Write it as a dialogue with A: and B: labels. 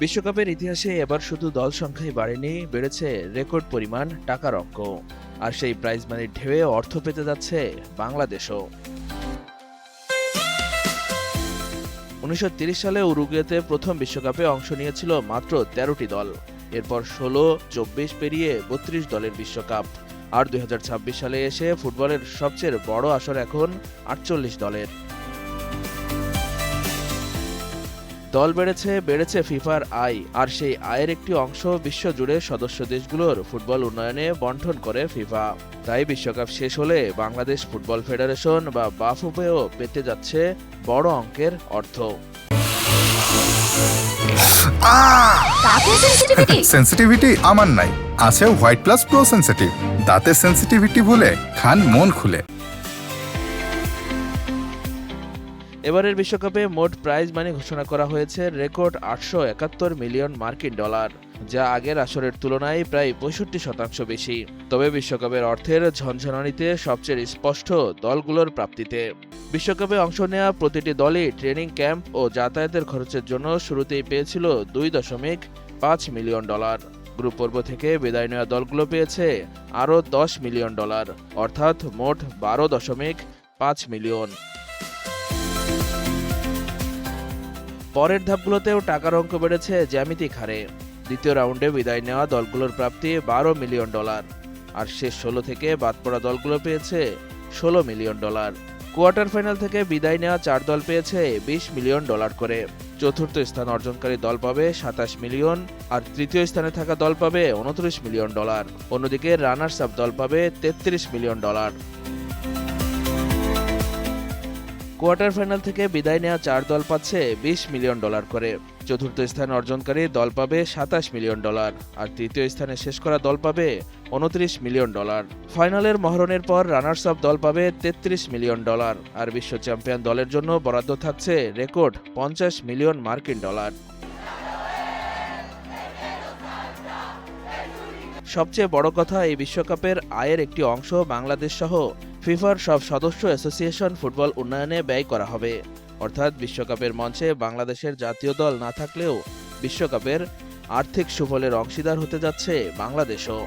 A: বিশ্বকাপের ইতিহাসে এবার শুধু দল সংখ্যাই বাড়েনি, বেড়েছে রেকর্ড পরিমাণ টাকার অঙ্ক। আর সেই প্রাইজ মানির ঢেউয়ে অর্থ পেতে যাচ্ছে বাংলাদেশও। ১৯৩০ সালে উরুগুয়েতে প্রথম বিশ্বকাপে অংশ নিয়েছিল মাত্র ১৩টি দল। এরপর ১৬, ২৪ পেরিয়ে ৩২ দলের বিশ্বকাপ। আর ২০২৬ সালে এসে ফুটবলের সবচেয়ে বড় আসর এখন ৪৮ দলের। দল বেড়েছে ফিফার আয়, আর সেই আয়ের একটি অংশ বিশ্বজুড়ে সদস্য দেশগুলোর ফুটবল উন্নয়নে বণ্টন করে ফিফা। তাই বিশ্বকাপ শেষ হলে বাংলাদেশ ফুটবল ফেডারেশন বা বাফুফেও পেতে যাচ্ছে বড় অঙ্কের অর্থ।
B: সেন্সিটিভিটি আমার নাই, আছে হোয়াইট প্লাস প্রো সেন্সিটিভ। দাঁতের সেন্সিটিভিটি ভুলে খান মন খুলে।
A: এবারের বিশ্বকাপে মোট প্রাইজ মানি ঘোষণা করা হয়েছে রেকর্ড ৮৭১ মিলিয়ন মার্কিন ডলার, যা আগের আসরের তুলনায় প্রায় ৬৫% বেশি। তবে বিশ্বকাপের অর্থের ঝনঝনানিতে সবচেয়ে স্পষ্ট দলগুলোর প্রাপ্তিতে। বিশ্বকাপে অংশ নেওয়া প্রতিটি দলই ট্রেনিং ক্যাম্প ও যাতায়াতের খরচের জন্য শুরুতেই পেয়েছিল ২.৫ মিলিয়ন ডলার। গ্রুপ পর্ব থেকে বিদায় নেওয়া দলগুলো পেয়েছে আরও ১০ মিলিয়ন ডলার, অর্থাৎ মোট ১২.৫ মিলিয়ন। পরের ধাপগুলোতেও টাকার অঙ্ক বেড়েছে জ্যামিতিক হারে। দ্বিতীয় রাউন্ডে বিদায় নেওয়া দলগুলোর প্রাপ্তি ১২ মিলিয়ন ডলার, আর শেষ ১৬ থেকে বাদ পড়া দলগুলো পেয়েছে ১৬ মিলিয়ন ডলার। কোয়ার্টার ফাইনাল থেকে বিদায় নেওয়া ৪ দল পেয়েছে ২০ মিলিয়ন ডলার করে। চতুর্থ স্থান অর্জনকারী দল পাবে ২৭ মিলিয়ন, আর তৃতীয় স্থানে থাকা দল পাবে ২৯ মিলিয়ন ডলার। অন্যদিকে রানার্স আপ দল পাবে ৩৩ মিলিয়ন ডলার। কোয়ার্টার ফাইনাল থেকে বিদায় নেওয়া ৪ দল পাচ্ছে ২০ মিলিয়ন ডলার করে। চতুর্থ স্থান অর্জনকারী দল পাবে ২৭ মিলিয়ন ডলার, আর তৃতীয় স্থানে শেষ করা দল পাবে ২৯ মিলিয়ন ডলার। ফাইনালের মহরণের পর রানার্স আপ দল পাবে ৩৩ মিলিয়ন ডলার, আর বিশ্ব চ্যাম্পিয়ন দলের জন্য বরাদ্দ থাকছে রেকর্ড ৫০ মিলিয়ন মার্কিন ডলার। সবচেয়ে বড় কথা, এই বিশ্বকাপের আয়ের একটি অংশ বাংলাদেশ সহ ফিফার সব সদস্য অ্যাসোসিয়েশন ফুটবল উন্নয়নে ব্যয় করা হবে। অর্থাৎ বিশ্বকাপের মঞ্চে বাংলাদেশের জাতীয় দল না থাকলেও বিশ্বকাপের আর্থিক সুফলের অংশীদার হতে যাচ্ছে বাংলাদেশও।